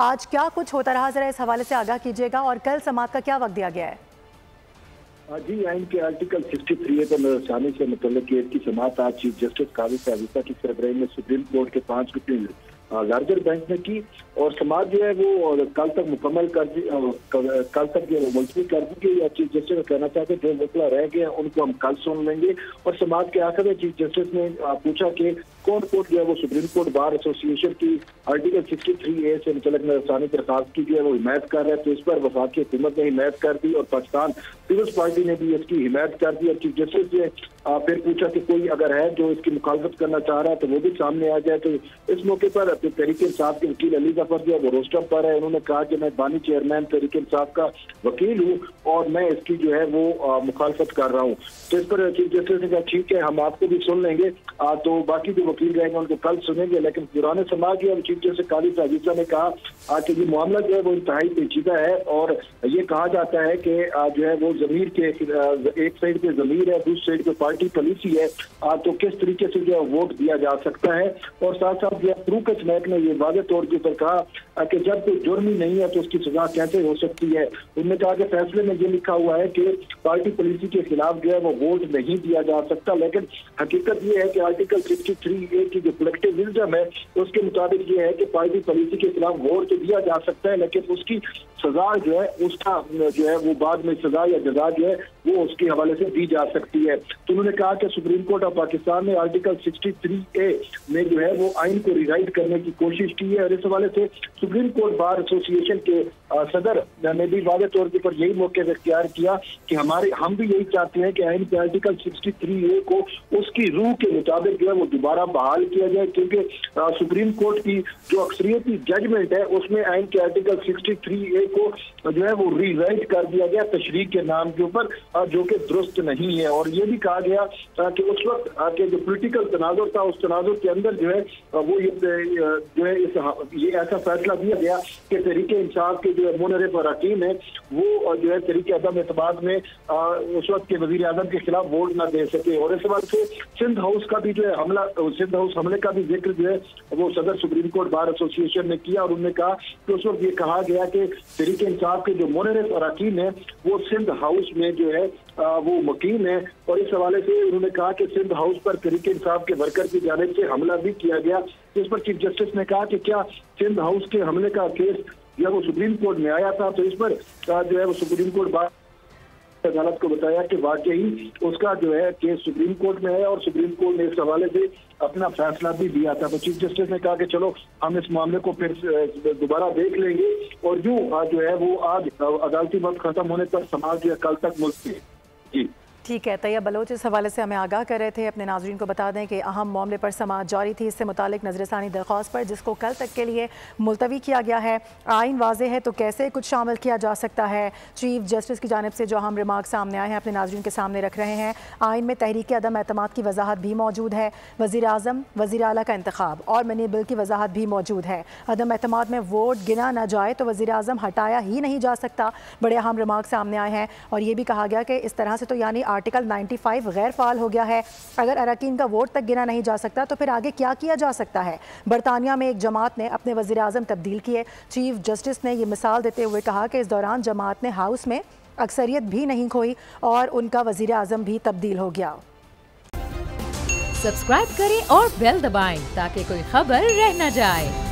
आज क्या कुछ होता रहा, जरा इस हवाले से आगाह कीजिएगा, और कल समाअत का क्या वक्त दिया गया है? जी, आइन के आर्टिकल 63A पर नजरसानी से मुतल्लिक केस की समाअत आज चीफ जस्टिस काजी साजिदा की सरबराही में सुप्रीम कोर्ट के 5 रुकनी लार्जर बेंच ने की, और समाअत जो है वो कल तक मुकम्मल कर दी, कल तक जो मुलतवी कर दी गई। चीफ जस्टिस ने कहना चाहते जो मसला रह गया उनको हम कल सुन लेंगे। और समाअत के आखिर में चीफ जस्टिस ने पूछा कि कौन कोर्ट जो है वो सुप्रीम कोर्ट बार एसोसिएशन की आर्टिकल 63A से मुतल्लिक नजरसानी दरखास्त की जो है वो हिमायत कर रहा है, तो इस पर वफाकी हुकूमत ने हिमायत कर दी और पाकिस्तान पीपल्स पार्टी ने भी इसकी हिमायत कर दी। और चीफ जस्टिस ने फिर पूछा कि कोई अगर है जो इसकी मुखालफत करना चाह रहा है तो वो भी सामने आ जाए। तो इस मौके पर तहरीक इंसाफ के वकील अली जफर जो है वो रोस्टर पर है। उन्होंने कहा कि मैं बानी चेयरमैन तहरीक इंसाफ का वकील हूँ और मैं इसकी जो है वो मुखालफत कर रहा हूँ। तो इस पर चीफ जस्टिस ने कहा ठीक है, हम आपको भी सुन लेंगे, तो बाकी जो वकील रहेंगे उनको कल सुनेंगे। लेकिन दौरान समाअत जो चीफ जस्टिस काजी साजिदा ने कहा कि ये मामला जो है वो इंतहाई पेचीदा है, और ये कहा जाता है कि जो है वो जमीर के एक साइड पे जमीर है, दूसरी साइड पे पार्टी पॉलिसी है, तो किस तरीके से जो है वोट दिया जा सकता है। और साथ साथ जो फरूक नायक ने ये वाज़ेह तौर के ऊपर कहा कि जब कोई जुर्म ही नहीं है तो उसकी सजा कैसे हो सकती है। उन्होंने कहा कि फैसले में ये लिखा हुआ है कि पार्टी पॉलिसी के खिलाफ जो है वो वोट नहीं दिया जा सकता, लेकिन हकीकत ये है कि आर्टिकल 63A की जो कलेक्टिव विजडम है उसके मुताबिक ये है कि पार्टी पॉलिसी के खिलाफ वोट तो दिया जा सकता है, लेकिन उसकी सजा जो है उसका जो है वो बाद में सजा या जजा जो है वो उसके हवाले से दी जा सकती है। तो उन्होंने कहा कि सुप्रीम कोर्ट ऑफ पाकिस्तान ने आर्टिकल 63A में जो है वो आइन को रिवाइट करने की कोशिश की है, और इस हवाले से सुप्रीम कोर्ट बार एसोसिएशन के सदर ने भी वाज़ेह तौर पर यही मौके इख्तियार किया कि हम भी यही चाहते हैं कि आइन के आर्टिकल 63A को उसकी रूह के मुताबिक जो है वो दोबारा बहाल किया जाए, क्योंकि सुप्रीम कोर्ट की जो अक्सरियती जजमेंट है उसमें आइन के आर्टिकल 63A को जो है वो रिवाइट कर दिया गया तशरीह के नाम के ऊपर, जो कि दुरुस्त नहीं है। और ये भी कहा गया कि उस वक्त के जो पोलिटिकल तनाजुर था उस तनाजुर के अंदर जो है वो जो है ये ऐसा फैसला दिया गया कि तहरीक इंसाफ के जो मुनरिफ अरकान है वो जो है तहरीक अदम एतमाद में उस वक्त के वजीर आजम के खिलाफ वोट न दे सके। और इस बात से सिंध हाउस का भी जो है सिंध हाउस हमले का भी जिक्र जो है वो सदर सुप्रीम कोर्ट बार एसोसिएशन ने किया, और उन्होंने कहा कि उस वक्त ये कहा गया कि तहरीक इंसाफ के जो मुनरिफ अरकान है वो सिंध हाउस में जो है वो मुकीम है। और इस हवाले से उन्होंने कहा कि सिंध हाउस पर तहरीक इंसाफ के वर्कर की जानिब से हमला भी किया गया। इस पर चीफ जस्टिस ने कहा कि क्या सिंध हाउस के हमले का केस जो है वो सुप्रीम कोर्ट में आया था, तो इस पर जो है वो सुप्रीम कोर्ट बार अदालत को बताया कि वाकई उसका जो है केस सुप्रीम कोर्ट में है, और सुप्रीम कोर्ट ने इस हवाले से अपना फैसला भी दिया था। तो चीफ जस्टिस ने कहा कि चलो हम इस मामले को फिर दोबारा देख लेंगे, और यूँ जो है वो आज अदालती वक्त खत्म होने पर समाज कल तक मुल्तवी। जी ठीक है, तैयब बलोच इस हवाले से हमें आगाह कर रहे थे। अपने नाज़रीन को बता दें कि अहम मामले पर समाअत जारी थी, इससे मुतालिक नजरसानी दरख्वास्त पर जिसको कल तक के लिए मुलतवी किया गया है। आइन वाज़ेह है तो कैसे कुछ शामिल किया जा सकता है, चीफ जस्टिस की जानिब से जो अहम रिमार्क सामने आए हैं अपने नाज़रीन के सामने रख रहे हैं। आइन में तहरीक अदम एतमाद की वजाहत भी मौजूद है, वज़ीर आज़म वज़ीर आला का इंतखाब और मनी बिल की वजाहत भी मौजूद है। अदम एतमाद में वोट गिना न जाए तो वज़ीर आज़म हटाया ही नहीं जा सकता, बड़े अहम रिमार्क सामने आए हैं। और ये भी कहा गया कि इस तरह से तो यानी आर्टिकल 95 गैर फाल हो गया है। अगर अरकान का वोट तक गिना नहीं जा सकता तो फिर आगे क्या किया जा सकता है। बरतानिया में एक जमात ने अपने वज़ीर आज़म तब्दील किए। चीफ जस्टिस ने यह मिसाल देते हुए कहा कि इस दौरान जमात ने हाउस में अक्सरियत भी नहीं खोई और उनका वज़ीर आज़म भी तब्दील हो गया। सब्सक्राइब करें और बेल दबाएं ताकि कोई खबर रह न जाए।